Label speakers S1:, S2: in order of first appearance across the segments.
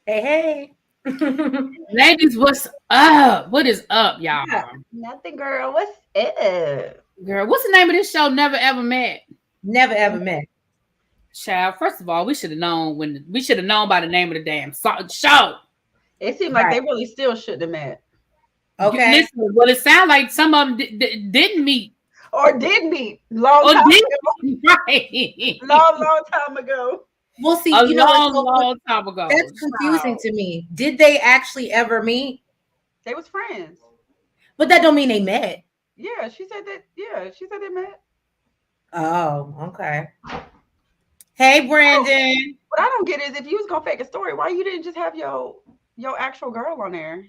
S1: Hey,
S2: Ladies, what's up? What is up, y'all?
S1: yeah,
S3: Nothing, girl. What's up?
S2: Girl, what's the name of this show? Never ever met.
S1: never ever met.
S2: Child, first of all, we should have known by the name of the damn show.
S3: It seemed like
S1: Right.
S3: they really still shouldn't have met.
S1: Okay.
S2: Listen, well, it sounds like some of them didn't meet
S3: Or did meet long
S2: or
S3: time
S2: did
S3: ago.
S2: right
S3: Long time ago.
S1: We'll see.
S2: a
S1: You know what's
S2: long time ago.
S1: that's confusing to me. Did they actually ever meet?
S3: They was friends.
S1: But that don't mean they met.
S3: Yeah, she said that. Yeah, she said they met.
S1: Oh, okay. Hey, Brandon.
S3: What I don't get is if you was gonna fake a story, why you didn't just have your actual girl on there?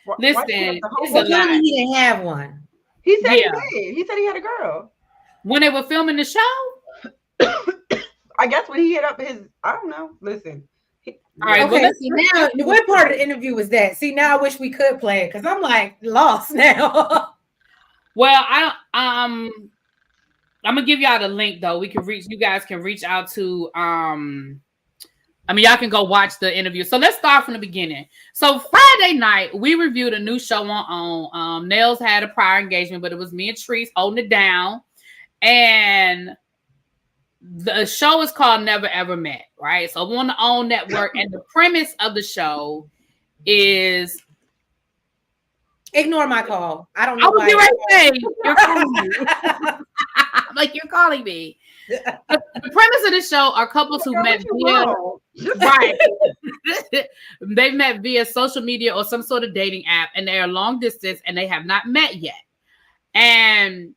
S3: Why you
S2: Listen,
S3: have the whole
S2: it's a
S1: Well,
S3: one?
S1: clearly
S2: lie.
S1: he didn't have one.
S3: He said
S2: Yeah.
S3: he did. He said he had a girl.
S2: When they were filming the show,
S3: I guess when he hit up his, I don't know. Listen.
S2: All right, well,
S1: Okay,
S2: let's-
S1: see now, what part of the interview was that? See, now I wish we could play it because I'm like lost now.
S2: well, I'm gonna give y'all the link though. You guys can reach out to y'all can go watch the interview. So let's start from the beginning. So Friday night, we reviewed a new show on Nails had a prior engagement, but it was me and Treese holding it down. And the show is called Never Ever Met, right? So on the OWN network, and the premise of the show is
S1: Ignore my call. I don't know.
S2: I was
S1: why.
S2: getting ready to say, you're calling me. Like you're calling me. The premise of the show are couples who met via right. They've met via social media or some sort of dating app, and they are long distance and they have not met yet. And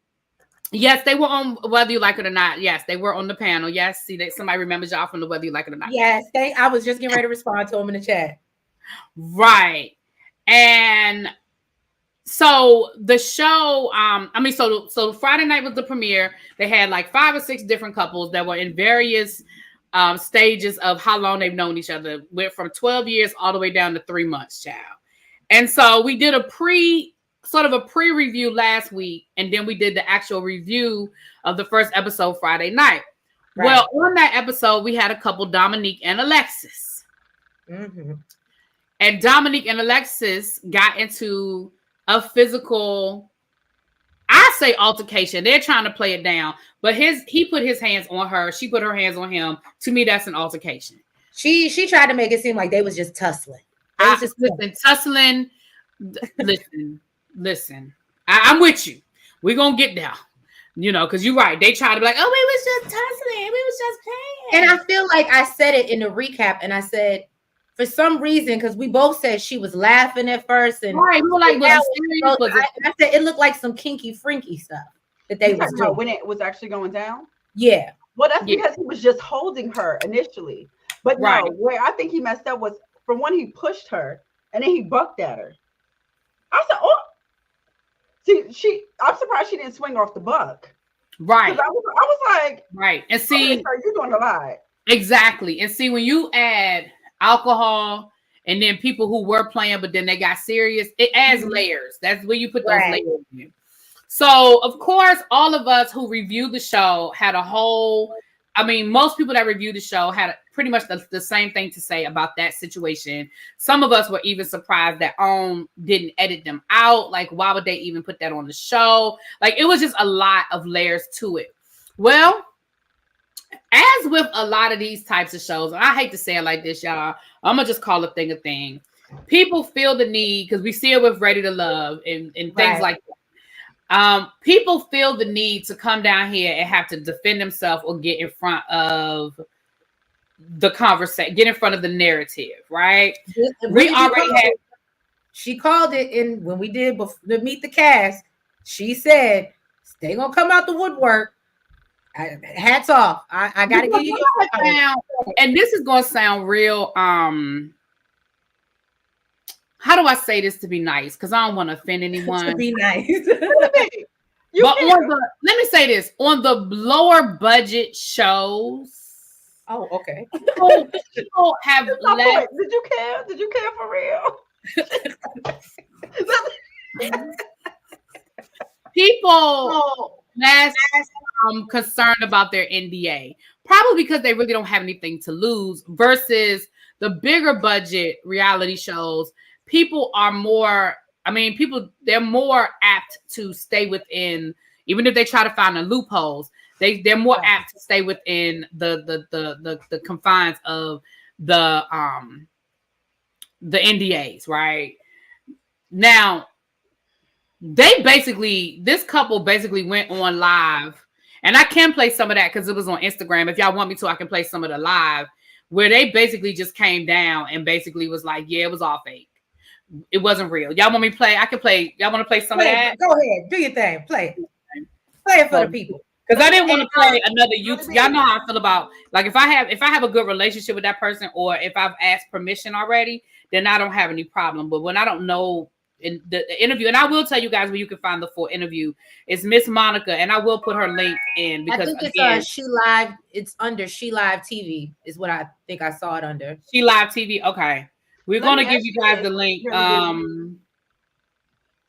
S2: yes, they were on Whether You Like It or Not. Yes, they were on the panel. Yes, see that somebody remembers y'all from the Whether You Like It or Not.
S1: Yes, I was just getting ready to respond to him in the chat.
S2: Right. And so the show, so Friday night was the premiere. They had like 5 or 6 different couples that were in various stages of how long they've known each other. Went from 12 years all the way down to 3 months, child. And so we did a pre-review last week, and then we did the actual review of the first episode Friday night. Right. Well, on that episode, we had a couple, Dominique and Alexis.
S1: Mm-hmm.
S2: And Dominique and Alexis got into a physical, I say altercation. They're trying to play it down, but he put his hands on her. She put her hands on him. To me, that's an altercation.
S1: She tried to make it seem like they was just tussling.
S2: Tussling. Listen. I'm with you. We're gonna get there. Because you're right. They try to be like, oh, we was just tussling. We was just playing.
S1: And I feel like I said it in the recap, and I said, for some reason, because we both said she was laughing at first, and
S2: right, we were like,
S1: I said it looked like some kinky, frinky stuff that they was doing
S3: when it was actually going down.
S1: Yeah,
S3: well, that's because he was just holding her initially, but no, where I think he messed up was from when he pushed her and then he bucked at her. I said, "Oh, see, I'm surprised she didn't swing off the buck."
S2: Right,
S3: I was like,
S2: right, and see,
S3: okay, you're doing a lot.
S2: Exactly, and see when you add alcohol and then people who were playing but then they got serious, it adds layers. That's where you put those layers in. So of course all of us who reviewed the show had most people that reviewed the show had pretty much the same thing to say about that situation. Some of us were even surprised that didn't edit them out. Like, why would they even put that on the show? Like, it was just a lot of layers to it. Well, as with a lot of these types of shows, and I hate to say it like this, y'all, I'm gonna just call a thing. People feel the need, because we see it with Ready to Love and things like that. People feel the need to come down here and have to defend themselves or get in front of the conversation, get in front of the narrative, right? We already had.
S1: She called it in when we did the Meet the Cast. She said they gonna come out the woodwork. Hats off. I gotta give you your
S2: and this is gonna sound real. How do I say this to be nice? Because I don't want to offend anyone.
S1: To be nice.
S2: Let me say this: on the lower budget shows.
S1: Oh, okay.
S2: People have less.
S3: Did you care? Did you care for real?
S2: People less concerned about their NDA, probably because they really don't have anything to lose, versus the bigger budget reality shows, people are more, they're more apt to stay within, even if they try to find the loopholes, they're more apt to stay within the confines of the NDAs, right? Now, this couple basically went on live, and I can play some of that because it was on Instagram. If y'all want me to, I can play some of the live where they basically just came down and basically was like, yeah, it was all fake. It wasn't real. Y'all want me to play? I can play. Y'all want to play some of that?
S1: Go ahead. Do your thing. Play it for the people.
S2: Because I didn't want to play another YouTube. Y'all know how I feel about, like, if I have a good relationship with that person, or if I've asked permission already, then I don't have any problem. But when I don't know, in the interview, and I will tell you guys where you can find the full interview, it's Miss Monica, and I will put her link in, because
S1: I think it's She Live. It's under She Live TV is what I think I saw it under.
S2: She Live TV. Okay, we're gonna give you guys the link.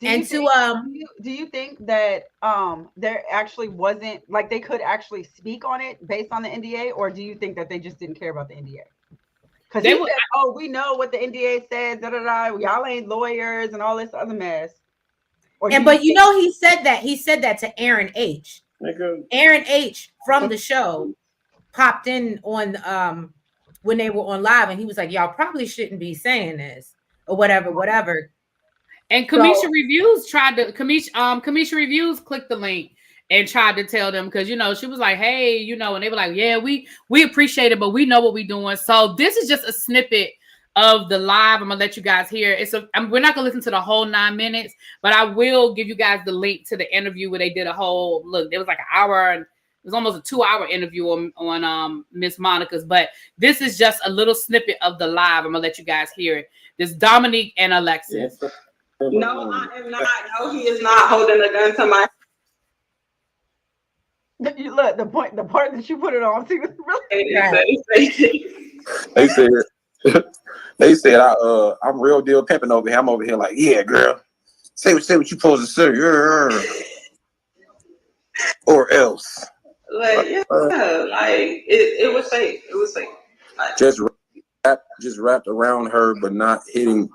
S3: Do you think that there actually wasn't, like, they could actually speak on it based on the NDA, or do you think that they just didn't care about the NDA? Because they said, "Oh, we know what the NDA says. Da da da. Y'all ain't lawyers and all this other mess."
S1: But you know, he said that to Aaron H. Aaron H. from the show popped in on when they were on live, and he was like, "Y'all probably shouldn't be saying this," or whatever.
S2: And Kamisha Reviews Kamisha Reviews clicked the link and tried to tell them, because, you know, she was like, hey, you know, and they were like, yeah, we appreciate it, but we know what we're doing. So this is just a snippet of the live. I'm gonna let you guys hear. We're not gonna listen to the whole 9 minutes, but I will give you guys the link to the interview where they did a whole look. It was like an hour, and it was almost a 2-hour interview on Miss Monica's. But this is just a little snippet of the live. I'm gonna let you guys hear it. This Dominique and Alexis.
S4: Yes. No, I am not. No, he is not holding a gun to my.
S3: You look, the part that you put it on, see,
S5: they said I'm real deal pimping over here. I'm over here like, yeah, girl, say what you supposed to say, or else.
S4: Like, yeah, like it was fake. It was fake. Like,
S5: just wrapped around her, but not hitting,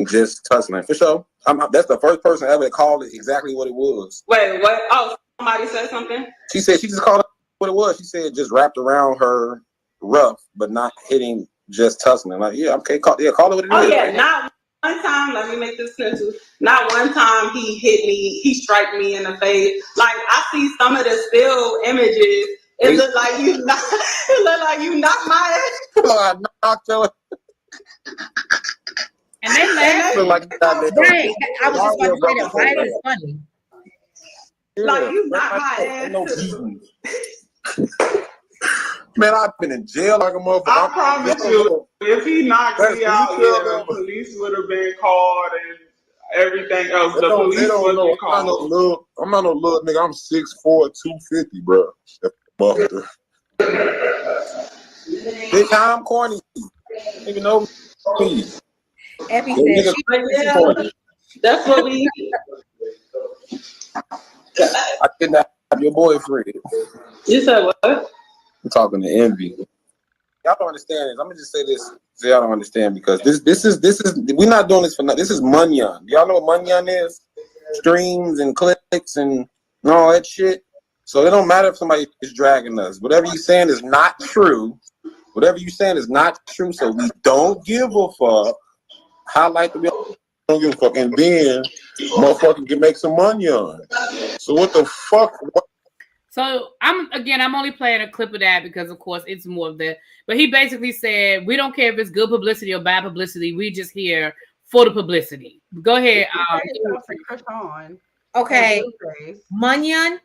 S5: just tussling. For sure. That's the first person ever called it exactly what it was.
S4: Wait, what? Oh, somebody said something?
S5: She said she just called it what it was. She said just wrapped around her, rough, but not hitting, just tussling. Like, yeah, okay, call it what it is.
S4: Oh, yeah, not one time. Let me make this clear too. Not one time he hit me, he struck me in the face. Like, I see some of the still images. It looked like you knocked. It looked like you knocked my ass.
S5: I knocked her.
S2: And they laughed.
S1: Right. I was just about to say that. Right? It's funny.
S5: Yeah,
S4: like, you knocked my ass.
S5: Man, I've been in jail like a motherfucker.
S4: I promise you, if he knocked me out, the police would have been called and everything else. The police would have been called.
S5: I'm not no little nigga. I'm 6'4", 250, bro. Big time corny. Nigga know me.
S4: That's what we.
S5: I kidnapped your boyfriend.
S4: You said what?
S5: I'm talking to Envy. Y'all don't understand this. I'm gonna just say this so y'all don't understand, because this is we're not doing this for nothing. This is Munyon. Y'all know what Munyon is? Streams and clicks and all that shit. So it don't matter if somebody is dragging us. Whatever you're saying is not true. So we don't give a fuck. Highlight the bill. Don't give a fuck. And then motherfucker can make some money on it. So what the fuck?
S2: So I'm only playing a clip of that because, of course, it's more of that. But he basically said, we don't care if it's good publicity or bad publicity. We just here for the publicity. Go ahead.
S1: Okay. Munyon.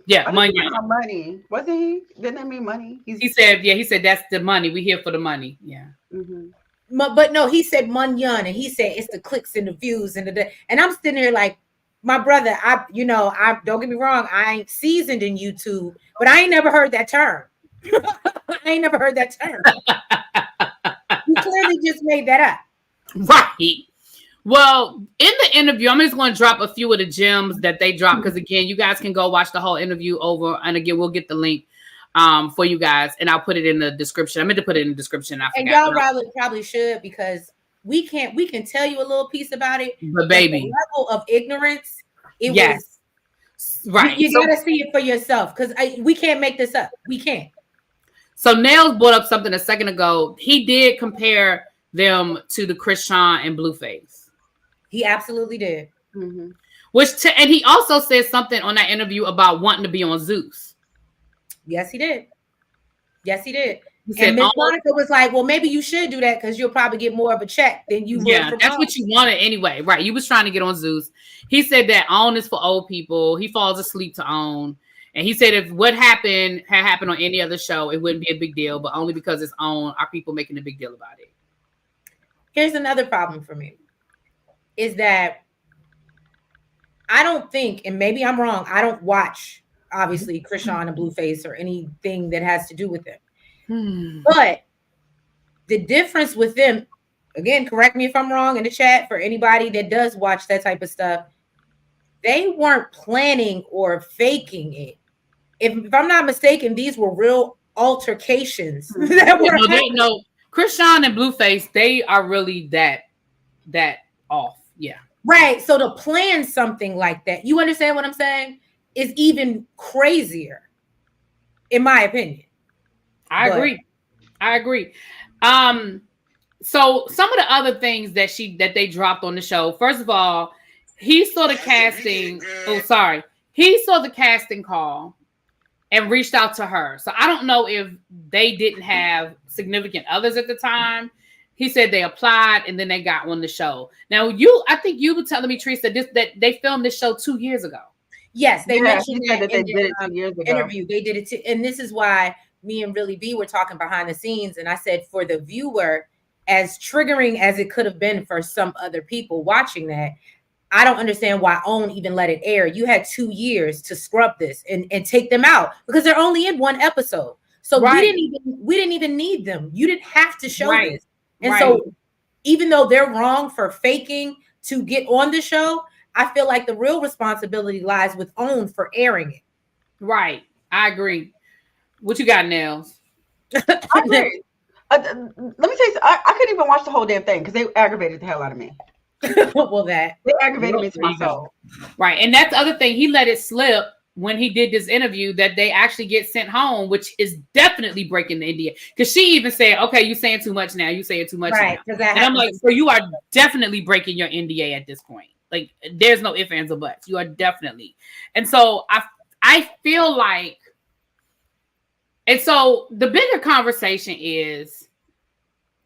S2: Yeah, money.
S3: Money. Wasn't he? Didn't that mean money?
S2: He said that's the money. We here for the money. Yeah.
S3: Mm-hmm.
S1: But no, he said Munyon, and he said it's the clicks and the views and and I'm sitting here like, my brother, I don't get me wrong, I ain't seasoned in YouTube, but I ain't never heard that term. You clearly just made that up.
S2: Right. Well, in the interview, I'm just going to drop a few of the gems that they dropped, because, again, you guys can go watch the whole interview over. And, again, we'll get the link. for you guys, and I'll put it in the description. I meant to put it in the description.
S1: And y'all probably should, because we can tell you a little piece about it,
S2: but baby,
S1: the level of ignorance,
S2: was right.
S1: You gotta see it for yourself, because we can't make this up. We can't.
S2: So Nails brought up something a second ago. He did compare them to the Krishan and Blueface. He absolutely did. Mm-hmm. And he also said something on that interview about wanting to be on Zeus.
S1: Yes, he did. Yes, he did. And Miss Monica was like, well, maybe you should do that because you'll probably get more of a check than you would.
S2: Yeah, that's what you wanted anyway. Right. You was trying to get on Zeus. He said that OWN is for old people. He falls asleep to OWN. And he said if what had happened on any other show, it wouldn't be a big deal. But only because it's OWN are people making a big deal about it.
S1: Here's another problem for me. Is that I don't think, and maybe I'm wrong, I don't watch, obviously, Krishan and Blueface or anything that has to do with them. But the difference with them, again, correct me if I'm wrong in the chat, for anybody that does watch that type of stuff, they weren't planning or faking it. If I'm not mistaken, these were real altercations.
S2: No, Krishan and Blueface, they are really that off. Yeah.
S1: Right. So to plan something like that, you understand what I'm saying, is even crazier, in my opinion.
S2: I agree. So some of the other things that they dropped on the show. First of all, he saw the casting. He saw the casting call and reached out to her. So I don't know if they didn't have significant others at the time. He said they applied and then they got on the show. Now I think you were telling me, Teresa, that they filmed this show 2 years ago.
S1: Yes, they mentioned that
S3: they did it 2 years ago.
S1: Interview. They did it and this is why me and Really B were talking behind the scenes, and I said for the viewer, as triggering as it could have been for some other people watching that, I don't understand why OWN even let it air. You had 2 years to scrub this and take them out because they're only in one episode. So we didn't even need them. You didn't have to show this. And so even though they're wrong for faking to get on the show, I feel like the real responsibility lies with OWN for airing it.
S2: Right. I agree. What you got, Nails?
S3: I agree. Let me tell you, I couldn't even watch the whole damn thing because they aggravated the hell out of me.
S1: Well, they
S3: aggravated me to my soul.
S2: Right. And that's the other thing. He let it slip when he did this interview that they actually get sent home, which is definitely breaking the NDA. Because she even said, okay, you're saying too much now. You're saying too much now. And I'm like, so you are definitely breaking your NDA at this point. Like, there's no ifs, ands, or buts. You are definitely. And so I feel like, and so the bigger conversation is,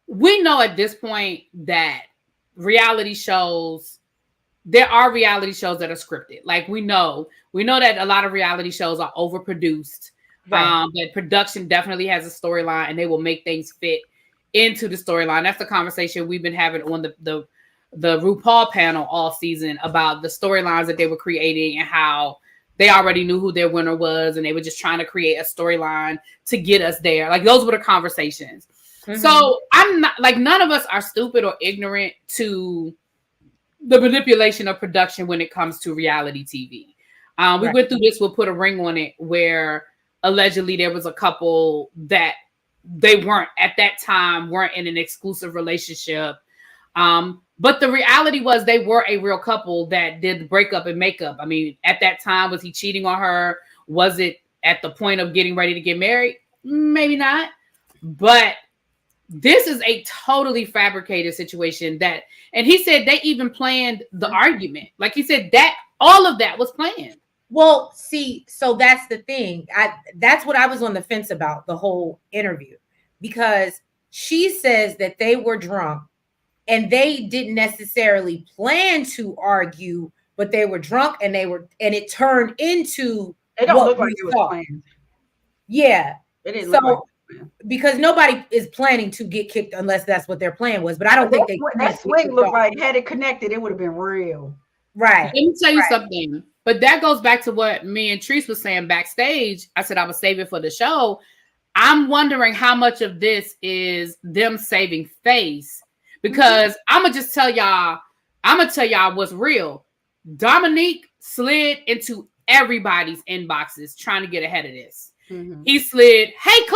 S2: we know at this point that reality shows, there are reality shows that are scripted. Like we know that a lot of reality shows are overproduced. That production definitely has a storyline and they will make things fit into the storyline. That's the conversation we've been having on the RuPaul panel all season about the storylines that they were creating and how they already knew who their winner was and they were just trying to create a storyline to get us there. Like those were the conversations. Mm-hmm. So I'm not like, none of us are stupid or ignorant to the manipulation of production when it comes to reality TV. We went through this, we'll put a ring on it, where allegedly there was a couple that they weren't at that time, weren't in an exclusive relationship. But the reality was they were a real couple that did the breakup and makeup. I mean, at that time, was he cheating on her? Was it at the point of getting ready to get married? Maybe not. But this is a totally fabricated situation and he said they even planned the argument. Like he said that all of that was planned.
S1: Well, see, so that's the thing. That's what I was on the fence about the whole interview, because she says that they were drunk and they didn't necessarily plan to argue, but they were drunk and it turned into.
S3: It don't look like it was planned.
S1: Yeah.
S3: It didn't look like it was planned.
S1: Because nobody is planning to get kicked unless that's what their plan was. But I don't think
S3: that swing looked like, had it connected, it would have been real.
S1: Right.
S2: Let me tell you something. But that goes back to what me and Treese was saying backstage. I said I would save it for the show. I'm wondering how much of this is them saving face. Because I'm going to tell y'all what's real. Dominique slid into everybody's inboxes trying to get ahead of this. He slid, hey,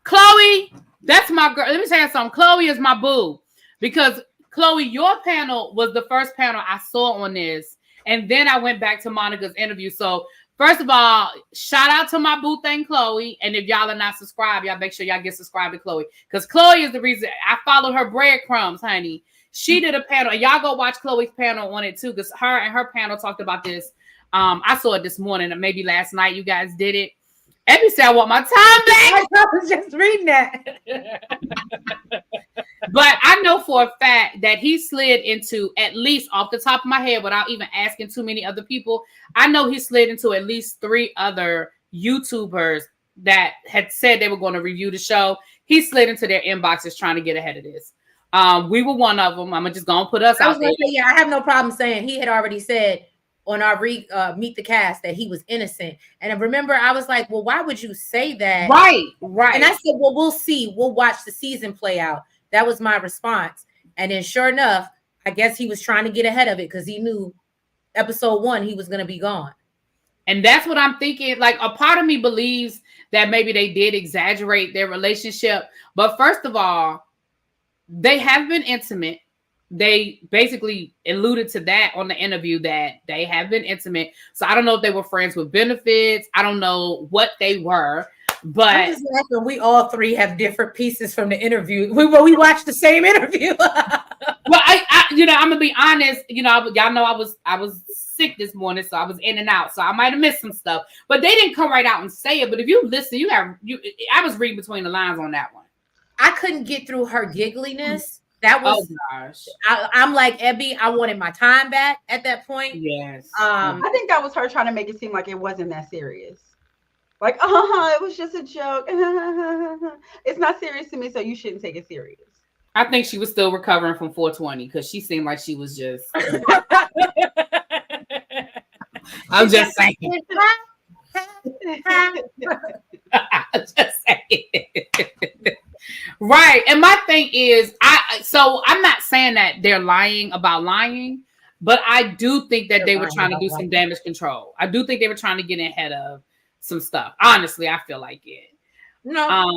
S2: Chloe, that's my girl. Let me tell you something. Chloe is my boo. Because Chloe, your panel was the first panel I saw on this. And then I went back to Monica's interview. So first of all, shout out to my boo thing, Chloe. And if y'all are not subscribed, y'all make sure y'all get subscribed to Chloe. Because Chloe is the reason I followed her breadcrumbs, honey. She did a panel. And y'all go watch Chloe's panel on it too. Because her and her panel talked about this. I saw it this morning, or maybe last night you guys did it. Abby said, I want my time back.
S1: I was just reading that.
S2: But I know for a fact that he slid into, at least off the top of my head, without even asking too many other people, I know he slid into at least 3 other YouTubers that had said they were going to review the show. He slid into their inboxes trying to get ahead of this. We were one of them. I'm just going to put us out there.
S1: Yeah, I have no problem saying he had already said on our Meet the Cast that he was innocent. And I remember I was like, well, why would you say that?
S2: Right.
S1: And I said, well, we'll see. We'll watch the season play out. That was my response. And then sure enough, I guess he was trying to get ahead of it because he knew episode 1, he was going to be gone.
S2: And that's what I'm thinking. Like, a part of me believes that maybe they did exaggerate their relationship. But first of all, they have been intimate. They basically alluded to that on the interview, that they have been intimate. So I don't know if they were friends with benefits. I don't know what they were. But
S1: we all 3 have different pieces from the interview. We watched the same interview.
S2: Well, I'm gonna be honest. Y'all know I was sick this morning, so I was in and out. So I might have missed some stuff. But they didn't come right out and say it. But if you listen, I was reading between the lines on that one.
S1: I couldn't get through her giggliness. That was,
S2: gosh.
S1: I'm like, Ebby, I wanted my time back at that point.
S2: Yes.
S3: I think that was her trying to make it seem like it wasn't that serious. Like, it was just a joke. It's not serious to me, so you shouldn't take it serious.
S2: I think she was still recovering from 420 because she seemed like she was just. I'm just saying. Just saying. Right. And my thing is, I'm not saying that they're lying about lying, but I do think that they were trying to do some damage control. I do think they were trying to get ahead of some stuff. Honestly, I feel like it.
S1: No.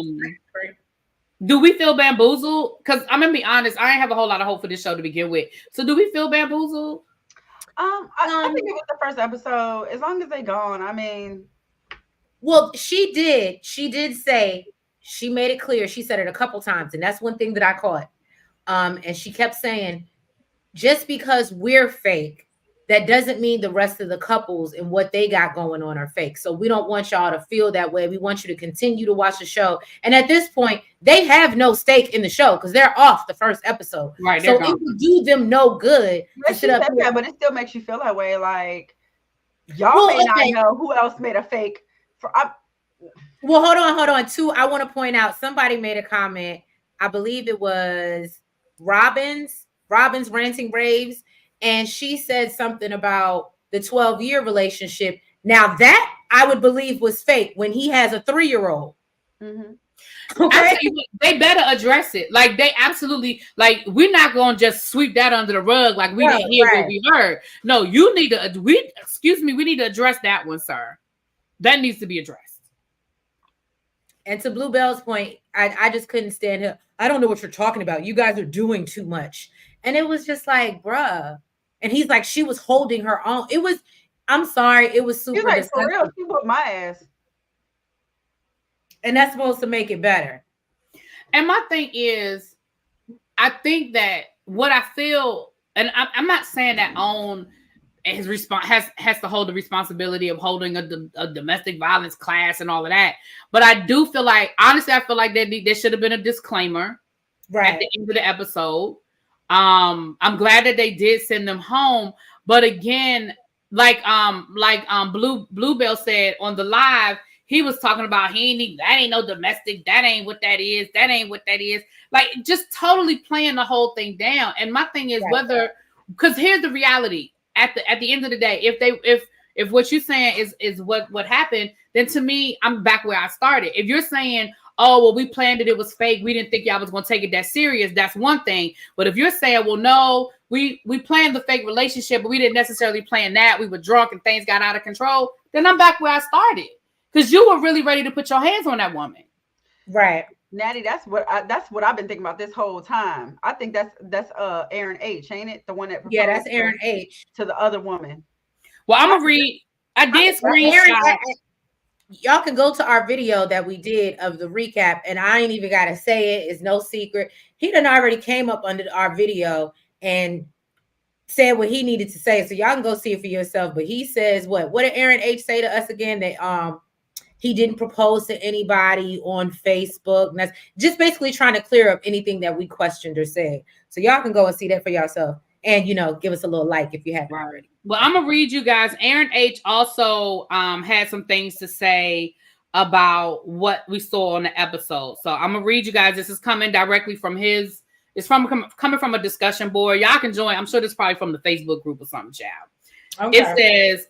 S2: Do we feel bamboozled? Because I'm gonna be honest, I ain't have a whole lot of hope for this show to begin with. So do we feel bamboozled?
S3: I think it was the first episode. As long as they gone, I mean.
S1: Well, she did say, she made it clear. She said it a couple times, and that's one thing that I caught. And she kept saying, just because we're fake, that doesn't mean the rest of the couples and what they got going on are fake. So we don't want y'all to feel that way. We want you to continue to watch the show. And at this point, they have no stake in the show because they're off the first episode.
S2: Right.
S1: So it would do them no good.
S3: But it still makes you feel that way. Like, y'all may not know who else made a fake.
S1: Well, hold on. Too, I want to point out, somebody made a comment. I believe it was Robin's Ranting Braves. And she said something about the 12-year relationship. Now that I would believe was fake when he has a 3-year-old.
S2: Mm-hmm. Okay? They better address it. Like, they absolutely, like, we're not going to just sweep that under the rug like we didn't hear what we heard. No, you need to, we need to address that one, sir. That needs to be addressed.
S1: And to Bluebell's point, I just couldn't stand her. I don't know what you're talking about. You guys are doing too much. And it was just like, bruh. And he's like, she was holding her own. It was, I'm sorry, it was super
S3: like, for real, she whooped my ass.
S1: And that's supposed to make it better.
S2: And my thing is, I think that what I feel, and I'm not saying that OWN his response has to hold the responsibility of holding a domestic violence class and all of that. But I do feel like, honestly, I feel like there should have been a disclaimer at the end of the episode. I'm glad that they did send them home, but again, like Bluebell said on the live, he was talking about that ain't no domestic, that ain't what that is, that ain't what that is. Like, just totally playing the whole thing down. And my thing is because here's the reality. At the end of the day, if what you're saying is what happened, then to me, I'm back where I started. If you're saying, oh, well, we planned it was fake, we didn't think y'all was going to take it that serious, that's one thing. But if you're saying, well, no, we planned the fake relationship, but we didn't necessarily plan that, we were drunk and things got out of control, then I'm back where I started. because you were really ready to put your hands on that woman.
S1: Right.
S3: Natty, that's what I've been thinking about this whole time. I think that's Aaron H, ain't it? The one that
S1: proposed that's Aaron H
S3: to the other woman.
S2: Well, I'm gonna read. I did screenshot.
S1: Y'all can go to our video that we did of the recap, and I ain't even gotta say it. It's no secret. He done already came up under our video and said what he needed to say. So y'all can go see it for yourself. But he says what did Aaron H say to us again? That he didn't propose to anybody on Facebook. And that's just basically trying to clear up anything that we questioned or said. So y'all can go and see that for yourself. And, give us a little like if you haven't already.
S2: Well, I'm going to read you guys. Aaron H. also had some things to say about what we saw on the episode. So I'm going to read you guys. This is coming directly from coming from a discussion board. Y'all can join. I'm sure this is probably from the Facebook group or something, child. Okay. It says,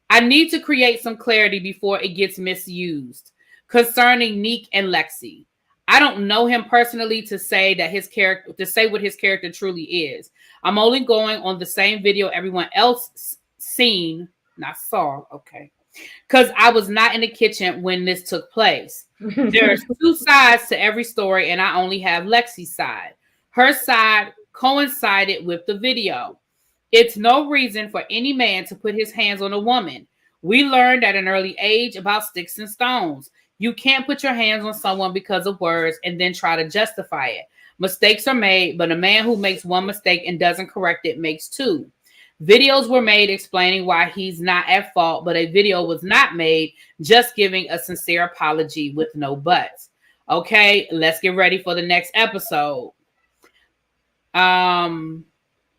S2: I need to create some clarity before it gets misused concerning Neek and Lexi. I don't know him personally to say what his character truly is. I'm only going on the same video everyone else saw. Okay. Because I was not in the kitchen when this took place. There's two sides to every story, and I only have Lexi's side. Her side coincided with the video. It's no reason for any man to put his hands on a woman. We learned at an early age about sticks and stones. You can't put your hands on someone because of words and then try to justify it. Mistakes are made, but a man who makes one mistake and doesn't correct it makes two. Videos were made explaining why he's not at fault, but a video was not made just giving a sincere apology with no buts. Okay, let's get ready for the next episode. Wait a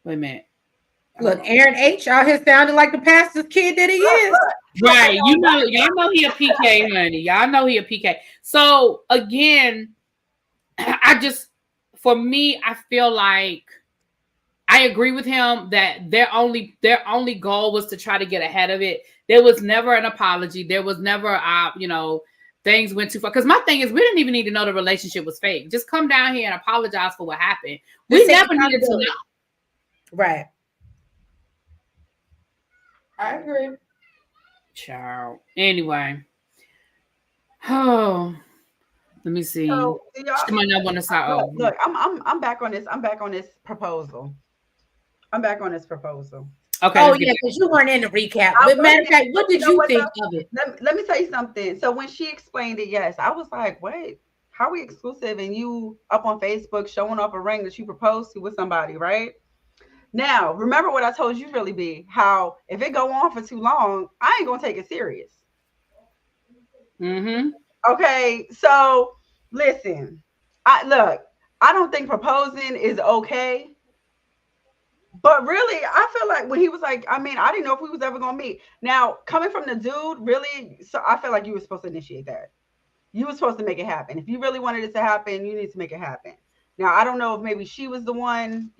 S2: minute.
S1: Look, Aaron H out here sounding like the pastor's kid that he is.
S2: Right. Y'all know he a PK, honey. Y'all know he a PK. So again, I feel like I agree with him that their only goal was to try to get ahead of it. There was never an apology. There was never things went too far. Because my thing is, we didn't even need to know the relationship was fake. Just come down here and apologize for what happened. We never needed to know.
S1: Right. I agree.
S2: Child. Anyway. Oh, let me see.
S3: So,
S2: she might not want to start.
S3: Look, I'm back on this. I'm back on this proposal. Okay.
S1: Oh yeah, because you weren't in the recap. But matter of fact, what did you think of it?
S3: Let me tell you something. So when she explained it, yes, I was like, wait, how are we exclusive and you up on Facebook showing off a ring that you proposed to with somebody, right? Now, remember what I told you, Really B, how if it go on for too long, I ain't gonna take it serious.
S2: Mm-hmm.
S3: Okay, so listen, I don't think proposing is okay. But really, I feel like when he was like, I didn't know if we was ever gonna meet. Now, coming from the dude, really, so I feel like you were supposed to initiate that. You were supposed to make it happen. If you really wanted it to happen, you need to make it happen. Now, I don't know if maybe she was the one,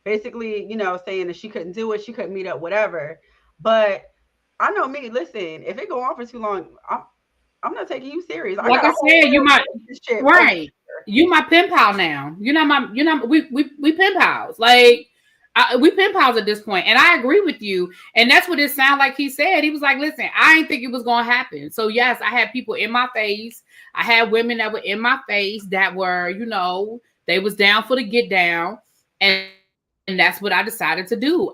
S3: basically, saying that she couldn't do it, she couldn't meet up, whatever. But I know me, listen, if it go on for too long, I'm not taking you serious.
S2: Like I said, you might right. You my pen pal now. We pen pals. Like we pen pals at this point. And I agree with you. And that's what it sounded like he said. He was like, listen, I didn't think it was gonna happen. So yes, I had people in my face. I had women that were in my face that were, they was down for the get down. And that's what I decided to do.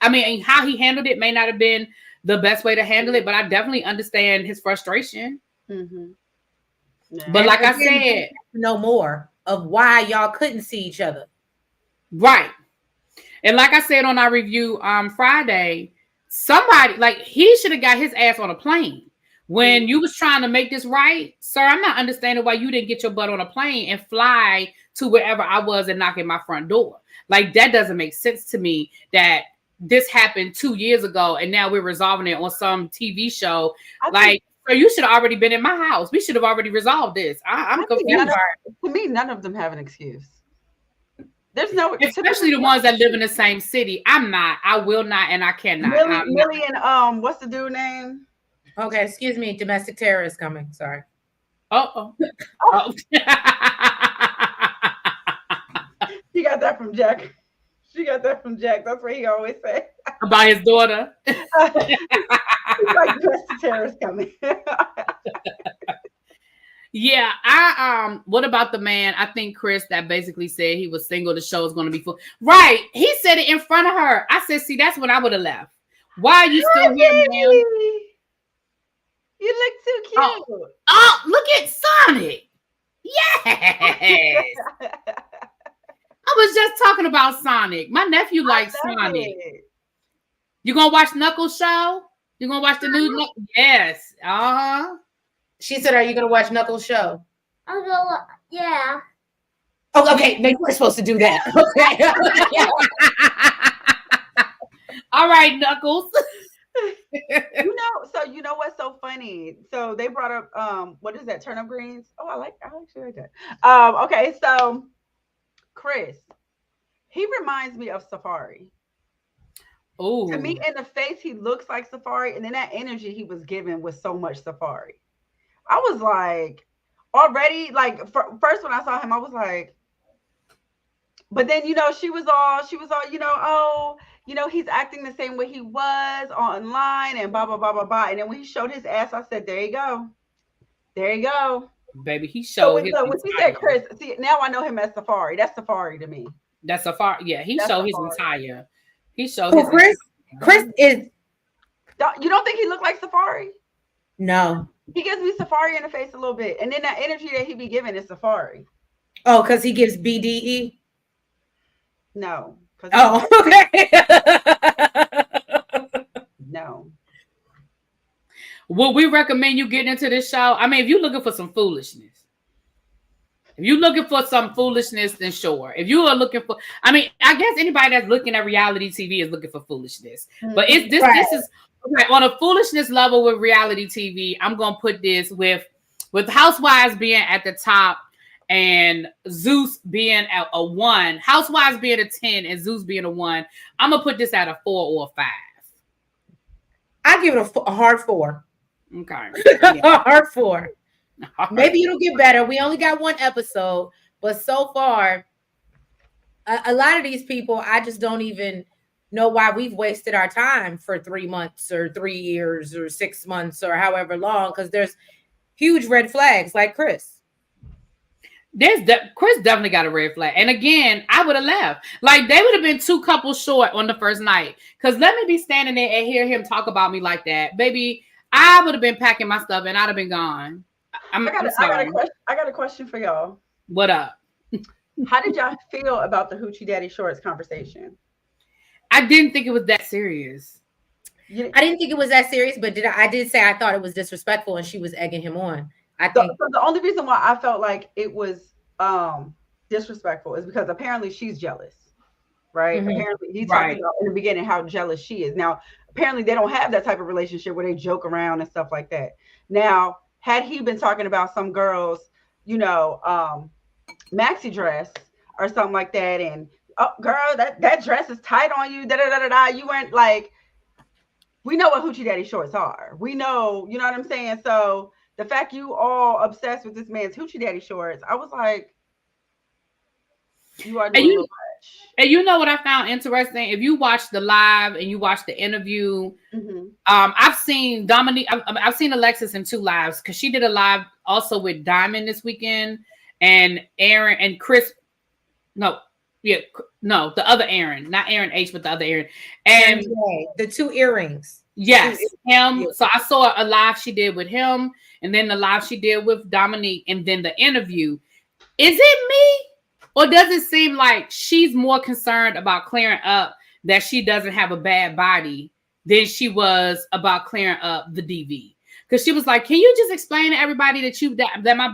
S2: I mean, how he handled it may not have been the best way to handle it, but I definitely understand his frustration.
S3: Mm-hmm.
S2: Yeah. But like I said,
S1: know more of why y'all couldn't see each other.
S2: Right. And like I said on our review Friday, somebody, like, he should have got his ass on a plane. When you was trying to make this right, sir, I'm not understanding why you didn't get your butt on a plane and fly to wherever I was and knock at my front door. Like, that doesn't make sense to me that this happened 2 years ago and now we're resolving it on some TV show. So you should have already been in my house. We should have already resolved this. I'm confused.
S3: To me, none of them have an excuse. There's no,
S2: especially the ones that live in the same city. I'm not. I will not, and I cannot.
S3: Millie and what's the dude name?
S1: Okay, excuse me. Domestic terrorist coming. Sorry.
S2: Oh.
S3: She got that from Jack. That's what he always said.
S2: About his daughter.
S3: like the terrorist coming.
S2: Yeah, I what about the man? I think Chris that basically said he was single. The show is going to be full. Right? He said it in front of her. I said, see, that's when I would have left. Why are you still here, man?
S3: You look too cute.
S2: Oh, look at Sonic. Yes. I was just talking about Sonic. My nephew likes Sonic. You gonna watch Knuckles show? You gonna watch the new Knuckles? Yes.
S1: She said, "Are you gonna watch Knuckles show?"
S6: I'll go. Yeah.
S1: Oh, okay. Maybe we're supposed to do that.
S2: Okay. All right, Knuckles.
S3: You know what's so funny? So they brought up what is that? Turnip greens. Oh, I actually like that. Okay, so Chris, he reminds me of Safari.
S2: Oh,
S3: to me, in the face, he looks like Safari, and then that energy he was given was so much Safari. I was like, already, like first when I saw him, I was like, but then she was all, he's acting the same way he was online and blah blah blah blah blah. And then when he showed his ass, I said, there you go,
S2: baby. He showed.
S3: So when he said Chris, see, now I know him as Safari. That's Safari to me.
S2: That's Safari. Yeah, he showed his entire. He showed
S1: his. Chris is.
S3: You don't think he looked like Safari?
S1: No.
S3: He gives me Safari in the face a little bit, and then that energy that he be giving is Safari.
S1: Oh, because he gives BDE.
S3: No.
S1: Oh, okay.
S3: No.
S2: Would we recommend you getting into this show? I mean, if you're looking for some foolishness. If you're looking for some foolishness, then sure. If you are looking for, I mean, I guess anybody that's looking at reality TV is looking for foolishness. But it's this. Right. This is okay, on a foolishness level with reality TV. I'm gonna put this with Housewives being at the top and Zeus being at a 1. Housewives being a 10 and Zeus being a 1. I'm gonna put this at a 4 or a 5.
S1: I give it a hard 4.
S2: Okay,
S1: a hard 4. Maybe it'll get better. We only got 1 episode, but so far, a lot of these people, I just don't even know why we've wasted our time for 3 months or 3 years or 6 months or however long, because there's huge red flags like Chris.
S2: Chris definitely got a red flag. And again, I would have left. Like, they would have been 2 couples short on the first night. Because let me be standing there and hear him talk about me like that. Baby, I would have been packing my stuff and I'd have been gone. I'm sorry.
S3: I got a question for y'all.
S2: What up?
S3: How did y'all feel about the Hoochie Daddy Shorts conversation?
S2: I didn't think it was that serious.
S1: I didn't think it was that serious, but I did say I thought it was disrespectful and she was egging him on. I think
S3: so the only reason why I felt like it was disrespectful is because apparently she's jealous, right? Mm-hmm. Apparently he talked about in the beginning how jealous she is. Now, apparently they don't have that type of relationship where they joke around and stuff like that. Now, had he been talking about some girls, maxi dress or something like that, and oh, girl, that dress is tight on you, you weren't like, we know what Hoochie Daddy Shorts are. We know, you know what I'm saying? So the fact you all obsessed with this man's Hoochie Daddy Shorts, I was like, you are doing too much.
S2: And you know what I found interesting? If you watch the live and you watch the interview, I've seen Dominique, I've seen Alexis in 2 lives because she did a live also with Diamond this weekend and Aaron and Chris. The other Aaron, not Aaron H, but the other Aaron. And
S1: the 2 earrings.
S2: Yes, him. So I saw a live she did with him, and then the live she did with Dominique, and then the interview. Is it me? Or does it seem like she's more concerned about clearing up that she doesn't have a bad body than she was about clearing up the DV? Because she was like, "Can you just explain to everybody that my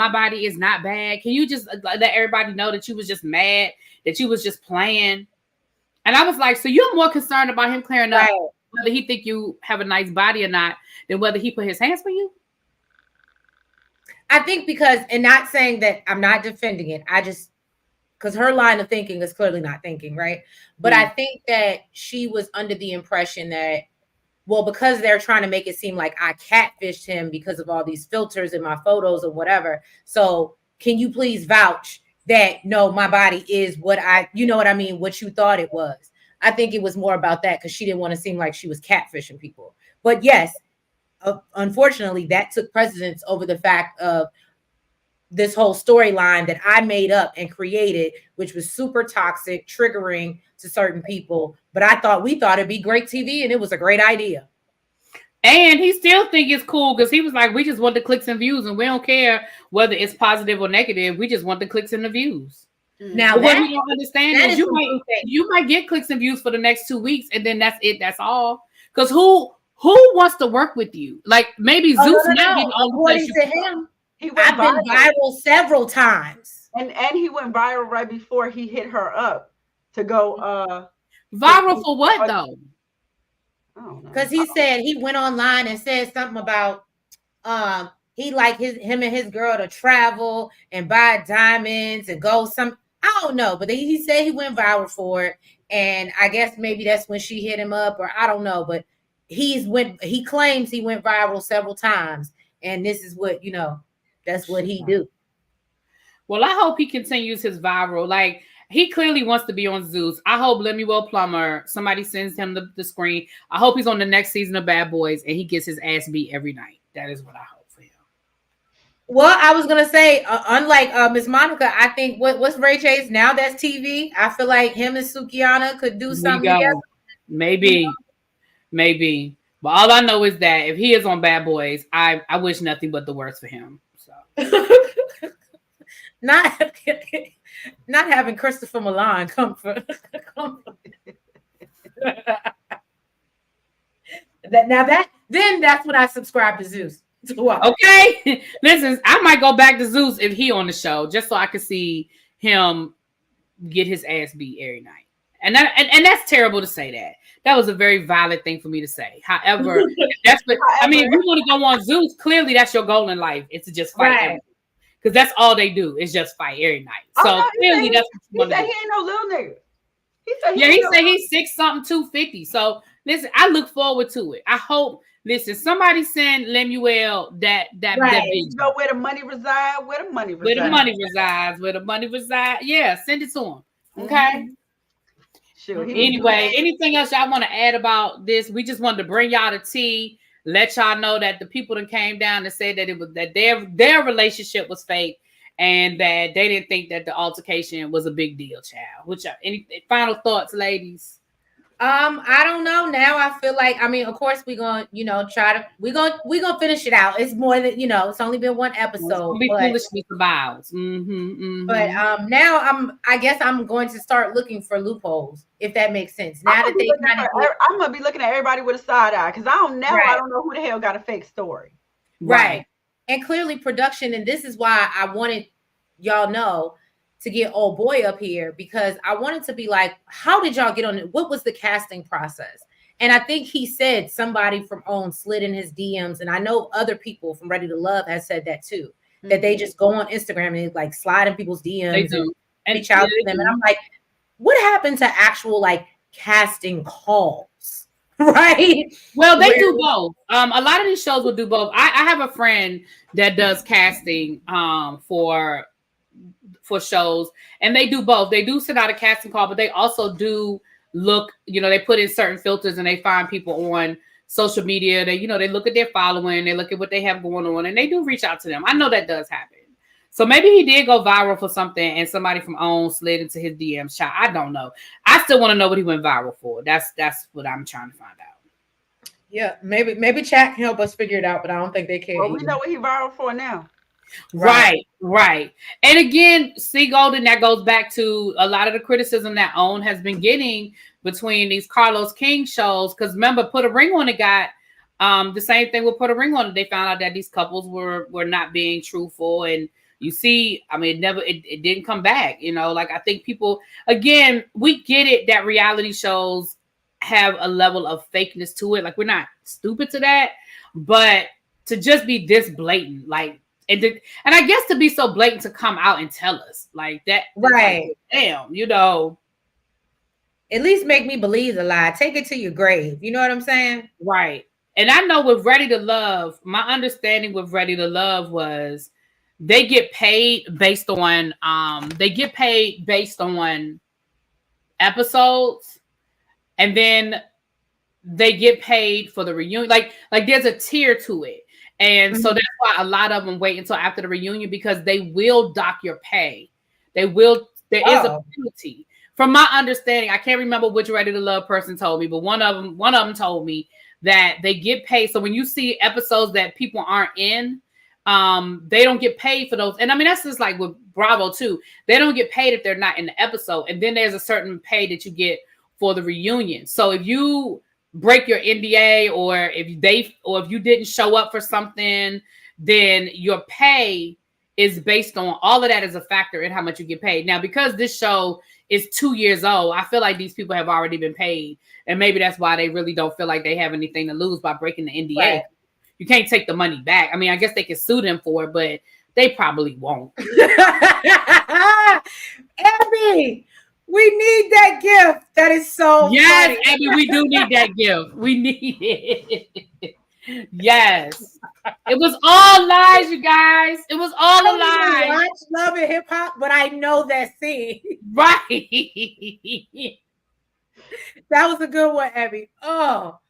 S2: body is not bad? Can you just let everybody know that you was just mad, that you was just playing?" And I was like, "So you're more concerned about him clearing up whether he think you have a nice body or not than whether he put his hands for you?"
S1: I think because, and not saying that I'm not defending it, because her line of thinking is clearly not thinking, right? But I think that she was under the impression that, well, because they're trying to make it seem like I catfished him because of all these filters in my photos or whatever. So can you please vouch that, no, my body is what you know what I mean, what you thought it was. I think it was more about that because she didn't want to seem like she was catfishing people. But yes, unfortunately, that took precedence over the fact of this whole storyline that I made up and created, which was super toxic, triggering to certain people. But we thought it'd be great TV, and it was a great idea.
S2: And he still think it's cool because he was like, we just want the clicks and views, and we don't care whether it's positive or negative. We just want the clicks and the views.
S1: Now,
S2: what you don't understand is you might get clicks and views for the next 2 weeks, and then that's it. That's all. Because who wants to work with you? Like maybe Zeus might be the only place
S1: to him. I've been viral several times,
S3: and he went viral right before he hit her up to go
S2: viral for what though?
S1: Because he said he went online and said something about he like him and his girl to travel and buy diamonds and go some. I don't know, but he said he went viral for it, and I guess maybe that's when she hit him up, or I don't know. But he claims he went viral several times, and this is what that's what he do.
S2: Well, I hope he continues his viral. Like he clearly wants to be on Zeus. I hope Lemuel Plummer, somebody sends him the screen. I hope he's on the next season of Bad Boys and he gets his ass beat every night. That is what I hope for him.
S1: Well, I was gonna say, unlike Miss Monica, I think what's Ray J's now that's TV. I feel like him and Sukiana could do something together.
S2: Maybe. But all I know is that if he is on Bad Boys, I wish nothing but the worst for him. So
S1: not having Christopher Milan come for that's when I subscribe to Zeus.
S2: Okay, listen, I might go back to Zeus if he on the show just so I could see him get his ass beat every night. And that's terrible to say that. That was a very violent thing for me to say. However, if you want to go on Zeus, clearly that's your goal in life. It's to just fight because that's all they do is just fight every night. So clearly that's what you want to do.
S3: He ain't no little nigga.
S2: He said he's 6'something", 250. So listen, I look forward to it. I hope. Listen, somebody send Lemuel that video.
S3: Go where the money resides. Where the money
S2: resides. Yeah, send it to him. Okay. Mm-hmm.
S3: Sure.
S2: Anyway, anything else y'all want to add about this? We just wanted to bring y'all the tea, let y'all know that the people that came down and said that it was that their relationship was fake and that they didn't think that the altercation was a big deal, child. Which any final thoughts, ladies?
S1: I don't know. Now I feel like, of course we're gonna, we're gonna finish it out. It's more than it's only been one episode. But now I guess I'm going to start looking for loopholes, if that makes sense. Now that
S3: I'm gonna be looking at everybody with a side eye because I don't know who the hell got a fake story.
S1: Right. And clearly production, and this is why I wanted y'all know to get old boy up here, because I wanted to be like, how did y'all get on it? What was the casting process? And I think he said somebody from OWN slid in his DMs, and I know other people from Ready to Love has said that too, that they just go on Instagram and like slide in people's DMs and reach out to them. And I'm like, what happened to actual casting calls? Right?
S2: Well, they do both. A lot of these shows will do both. I have a friend that does casting for shows, and they do both. They do send out a casting call, but they also do look, they put in certain filters and they find people on social media. They, they look at their following, they look at what they have going on, and they do reach out to them. I know that does happen. So maybe he did go viral for something and somebody from OWN slid into his DMs. I don't know. I still want to know what he went viral for. That's what I'm trying to find out.
S1: Yeah, maybe chat can help us figure it out, but I don't think they can.
S3: Well, we know what he viral for now.
S2: Right. And again, see, Golden, that goes back to a lot of the criticism that OWN has been getting between these Carlos King shows. Because remember, Put a Ring on It got the same thing with Put a Ring on It. They found out that these couples were not being truthful, and you see, it didn't come back. I think people, again, we get it that reality shows have a level of fakeness to it. Like, we're not stupid to that, but to just be this blatant, and I guess to be so blatant to come out and tell us like that,
S1: right?
S2: Damn,
S1: at least make me believe the lie. Take it to your grave. You know what I'm saying?
S2: Right. And I know with Ready to Love, my understanding with Ready to Love was they get paid based on episodes. and then they get paid for the reunion. Like there's a tier to it. And so that's why a lot of them wait until after the reunion, because they will dock your pay. There is a penalty. From my understanding, I can't remember which Ready to Love person told me, but one of them told me that they get paid. So when you see episodes that people aren't in, they don't get paid for those. And I mean, that's just like with Bravo too. They don't get paid if they're not in the episode. And then there's a certain pay that you get for the reunion. So if you break your NDA, or if you didn't show up for something, then your pay is based on all of that as a factor in how much you get paid. Now, because this show is 2 years old, I feel like these people have already been paid, and maybe that's why they really don't feel like they have anything to lose by breaking the NDA. Right. You can't take the money back. I mean, I guess they can sue them for it, but they probably won't.
S1: Abby, we need that gift. That is so
S2: yes,
S1: funny.
S2: Abby, we do need that gift. We need it. Yes. It was all lies, you guys. It was all a lie.
S1: I watch Love and Hip Hop, but I know that scene.
S2: Right.
S1: That was a good one, Abby. Oh.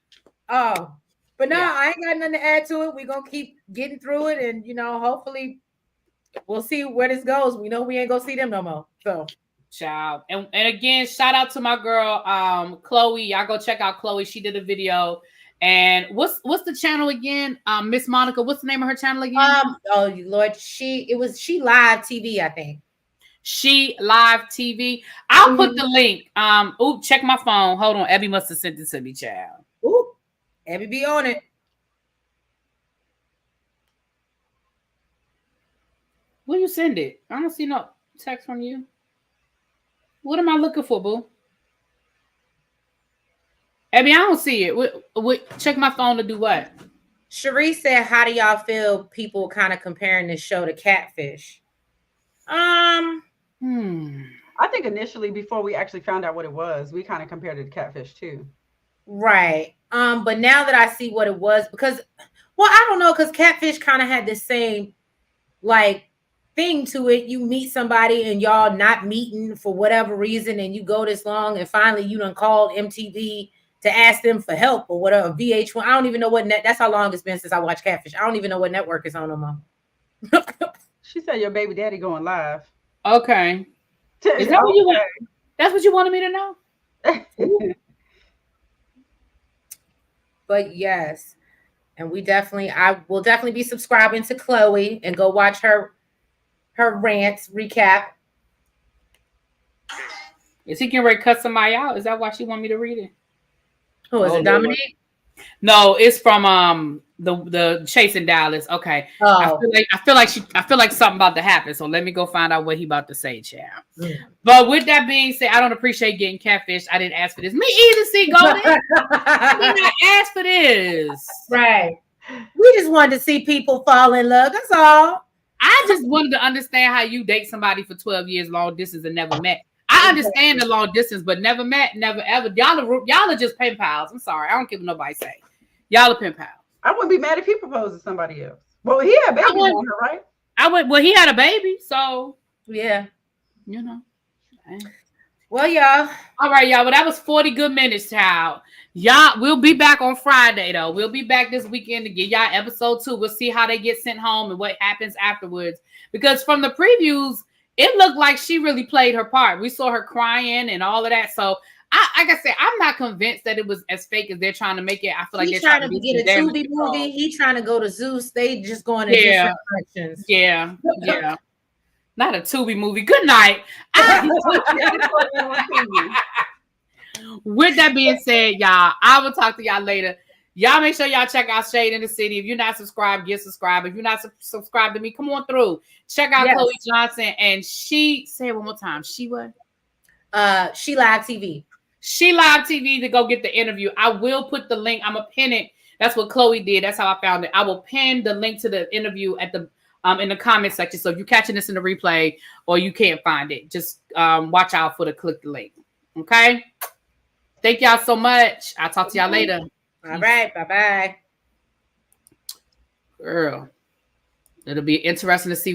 S1: But no, I ain't got nothing to add to it. We're going to keep getting through it, and, hopefully we'll see where this goes. We know we ain't going to see them no more. So.
S2: Child. And again, shout out to my girl, Chloe. Y'all go check out Chloe. She did a video. And what's the channel again? Miss Monica, what's the name of her channel again?
S1: Oh Lord, She Live TV, I think.
S2: She Live TV. I'll put the link. Check my phone. Hold on. Abby must have sent it to me, child.
S1: Ooh, Abby be on it.
S2: Will you send it? I don't see no text from you. What am I looking for, boo? Abby, I don't see it. Check my phone to do what?
S1: Cherie said, how do y'all feel people kind of comparing this show to Catfish?
S3: I think initially, before we actually found out what it was, we kind of compared it to Catfish too.
S1: Right. But now that I see what it was, because, I don't know, because Catfish kind of had the same, thing to it. You meet somebody and y'all not meeting for whatever reason, and you go this long, and finally you done called MTV to ask them for help or whatever. VH1. I don't even know what that's how long it's been since I watched Catfish. I don't even know what network is on no more.
S3: She said your baby daddy going live.
S2: Okay. Is that what you want? That's what you wanted me to know?
S1: But yes. And I will definitely be subscribing to Chloe and go watch her rants recap.
S2: Is he getting ready to cut somebody out? Is that why she want me to read it?
S1: Who is it, Dominique?
S2: No, it's from the Chasing Dallas. Okay.
S1: Oh.
S2: I feel like something about to happen. So let me go find out what he about to say, child. But with that being said, I don't appreciate getting catfish. I didn't ask for this. Me either, see, Golden. I did not ask for this.
S1: Right. We just wanted to see people fall in love. That's all.
S2: I just wanted to understand how you date somebody for 12 years, long distance, and never met. I understand the long distance, but never met, never ever. Y'all are just pen pals. I'm sorry. I don't care what nobody say. Y'all are pen pals.
S3: I wouldn't be mad if he proposed to somebody else. Well, he had a baby on her, right?
S2: Well, he had a baby, so
S1: yeah.
S2: You know.
S1: Well, y'all.
S2: All right, y'all. Well, that was 40 good minutes, child. Y'all, we'll be back on Friday, though. We'll be back this weekend to get y'all episode 2. We'll see how they get sent home and what happens afterwards. Because from the previews, it looked like she really played her part. We saw her crying and all of that. So, like I said, I'm not convinced that it was as fake as they're trying to make it. I feel like
S1: they're trying to get a Tubi movie. He's trying to go to Zeus. They just going in different directions.
S2: Yeah. Not a Tubi movie. Good night. With that being said, y'all, I will talk to y'all later. Y'all make sure y'all check out Shade in the City. If you're not subscribed, get subscribed. If you're not subscribed to me, come on through. Check out Chloe Johnson. And say it one more time. She what?
S1: She Live TV.
S2: She Live TV to go get the interview. I will put the link. I'm going to pin it. That's what Chloe did. That's how I found it. I will pin the link to the interview at the in the comment section. So if you're catching this in the replay or you can't find it, just watch out for the click the link. Okay? Thank y'all so much. I'll talk to y'all later.
S1: All right. Bye-bye.
S2: Girl, it'll be interesting to see what